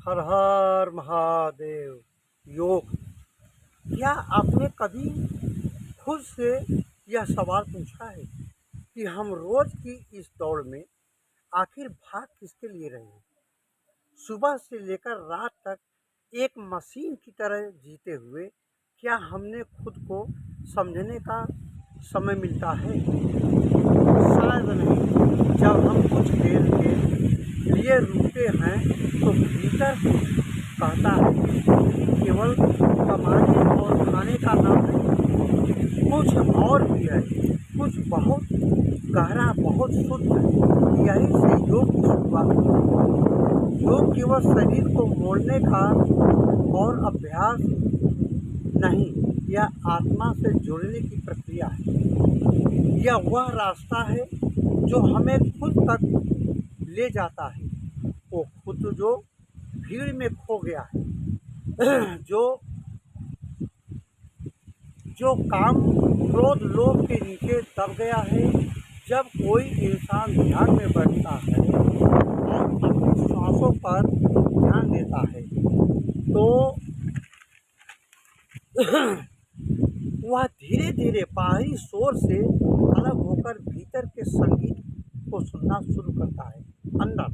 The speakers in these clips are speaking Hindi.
हर हर महादेव। योग। क्या आपने कभी खुद से यह सवाल पूछा है कि हम रोज की इस दौड़ में आखिर भाग किसके लिए रहे हैं? सुबह से लेकर रात तक एक मशीन की तरह जीते हुए क्या हमने खुद को समझने का समय मिलता है? शायद नहीं। जब हम कुछ देर के लिए रुकते हैं तो भीतर कहता है कि केवल कमाने और खाने का नाम नहीं, कुछ और भी है, कुछ बहुत गहरा, बहुत शुद्ध है। यही से योग की शुरुआत हुई। योग केवल शरीर को मोड़ने का और अभ्यास नहीं, यह आत्मा से जुड़ने की प्रक्रिया है। यह वह रास्ता है जो हमें खुद तक ले जाता है। वो खुद जो भीड़ में खो गया है, जो काम क्रोध लोभ के नीचे दब गया है। जब कोई इंसान ध्यान में बैठता है और अपनी सांसों पर ध्यान देता है तो वह धीरे धीरे बाहरी शोर से अलग होकर भीतर के संगीत को सुनना शुरू करता है। अंदर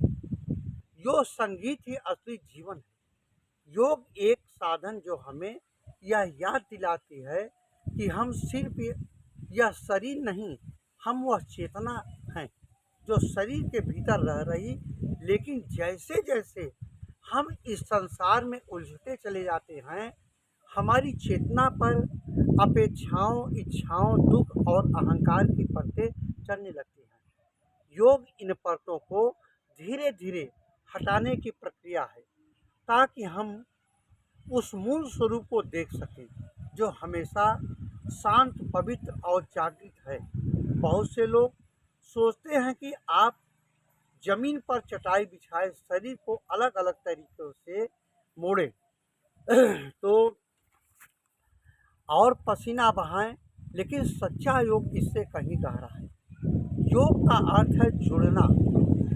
यो संगीत ही असली जीवन है। योग एक साधन जो हमें यह याद दिलाती है कि हम सिर्फ यह शरीर नहीं, हम वह चेतना हैं जो शरीर के भीतर रह रही। लेकिन जैसे जैसे हम इस संसार में उलझते चले जाते हैं, हमारी चेतना पर अपेक्षाओं, इच्छाओं, दुख और अहंकार की परतें चढ़ने लगती हैं। योग इन परतों को धीरे धीरे हटाने की प्रक्रिया है ताकि हम उस मूल स्वरूप को देख सकें जो हमेशा शांत, पवित्र और जागृत है। बहुत से लोग सोचते हैं कि आप जमीन पर चटाई बिछाए शरीर को अलग अलग तरीकों से मोड़ें तो और पसीना बहाएं, लेकिन सच्चा योग इससे कहीं गहरा है। योग का अर्थ है जुड़ना,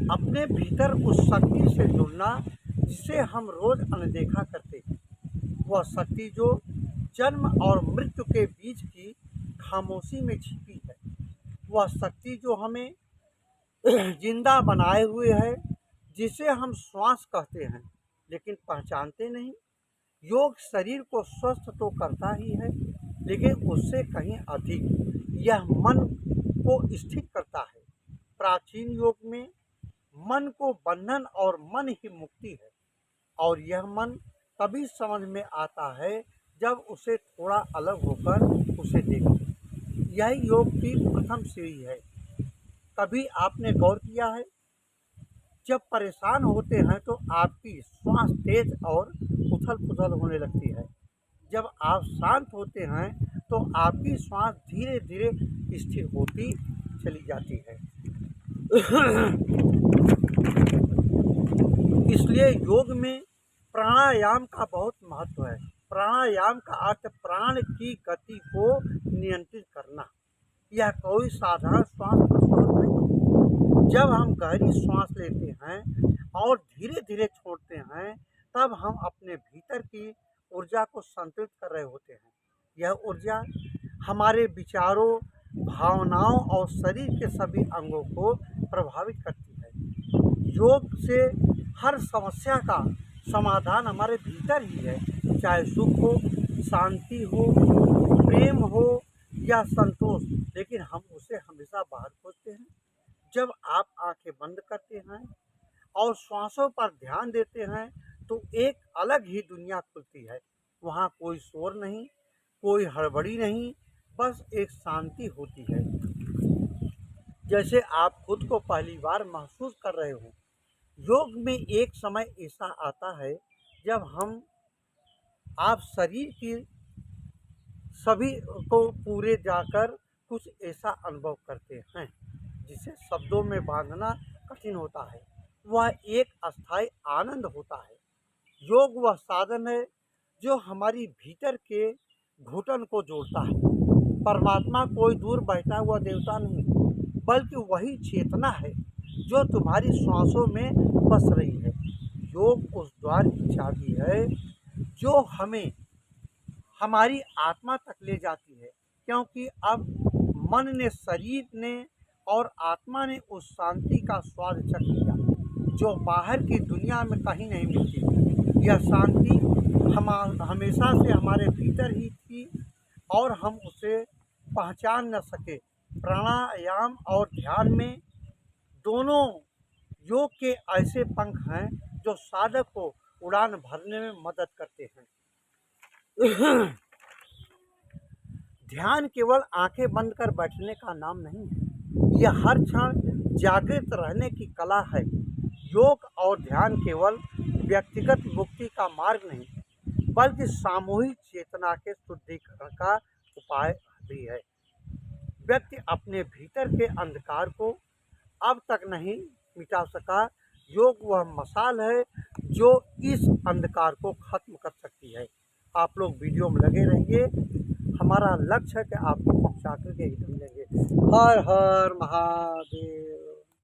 अपने भीतर उस शक्ति से जुड़ना जिसे हम रोज अनदेखा करते हैं। वह शक्ति जो जन्म और मृत्यु के बीच की खामोशी में छिपी है। वह शक्ति जो हमें जिंदा बनाए हुए है, जिसे हम श्वास कहते हैं लेकिन पहचानते नहीं। योग शरीर को स्वस्थ तो करता ही है, लेकिन उससे कहीं अधिक यह मन को स्थिर करता है। प्राचीन योग में मन को बंधन और मन ही मुक्ति है, और यह मन तभी समझ में आता है जब उसे थोड़ा अलग होकर उसे देखें। यह योग की प्रथम सीढ़ी है। कभी आपने गौर किया है, जब परेशान होते हैं तो आपकी श्वास तेज और उथल पुथल होने लगती है। जब आप शांत होते हैं तो आपकी श्वास धीरे धीरे स्थिर होती चली जाती है। इसलिए योग में प्राणायाम का बहुत महत्व है। प्राणायाम का अर्थ प्राण की गति को नियंत्रित करना। यह कोई साधारण श्वास प्रश्वास नहीं। जब हम गहरी श्वास लेते हैं और धीरे धीरे छोड़ते हैं, तब हम अपने भीतर की ऊर्जा को संतुलित कर रहे होते हैं। यह ऊर्जा हमारे विचारों, भावनाओं और शरीर के सभी अंगों को प्रभावित करती है। योग से हर समस्या का समाधान हमारे भीतर ही है, चाहे सुख हो, शांति हो, प्रेम हो या संतोष, लेकिन हम उसे हमेशा बाहर खोजते हैं। जब आप आंखें बंद करते हैं और श्वासों पर ध्यान देते हैं तो एक अलग ही दुनिया खुलती है। वहाँ कोई शोर नहीं, कोई हड़बड़ी नहीं, बस एक शांति होती है, जैसे आप खुद को पहली बार महसूस कर रहे हो। योग में एक समय ऐसा आता है जब आप शरीर की सभी को पूरे जाकर कुछ ऐसा अनुभव करते हैं जिसे शब्दों में बांधना कठिन होता है। वह एक अस्थायी आनंद होता है। योग वह साधन है जो हमारी भीतर के घुटन को जोड़ता है। परमात्मा कोई दूर बैठा हुआ देवता नहीं, बल्कि वही चेतना है जो तुम्हारी श्वासों में बस रही है। योग उस द्वार की चाबी है जो हमें हमारी आत्मा तक ले जाती है, क्योंकि अब मन ने, शरीर ने और आत्मा ने उस शांति का स्वाद चख लिया जो बाहर की दुनिया में कहीं नहीं मिलती। यह शांति हमेशा से हमारे भीतर ही थी और हम उसे पहचान न सके। प्राणायाम और ध्यान में दोनों योग के ऐसे पंख हैं जो साधक को उड़ान भरने में मदद करते हैं। ध्यान केवल आंखें बंद कर बैठने का नाम नहीं है, यह हर क्षण जागृत रहने की कला है। योग और ध्यान केवल व्यक्तिगत मुक्ति का मार्ग नहीं, बल्कि सामूहिक चेतना के शुद्धिकरण का उपाय भी है। व्यक्ति अपने भीतर के अंधकार को अब तक नहीं मिटा सका। योग वह मशाल है जो इस अंधकार को खत्म कर सकती है। आप लोग वीडियो में लगे रहिए, हमारा लक्ष्य है कि आपको पहुंचा करके ही मिलेंगे। हर हर महादेव।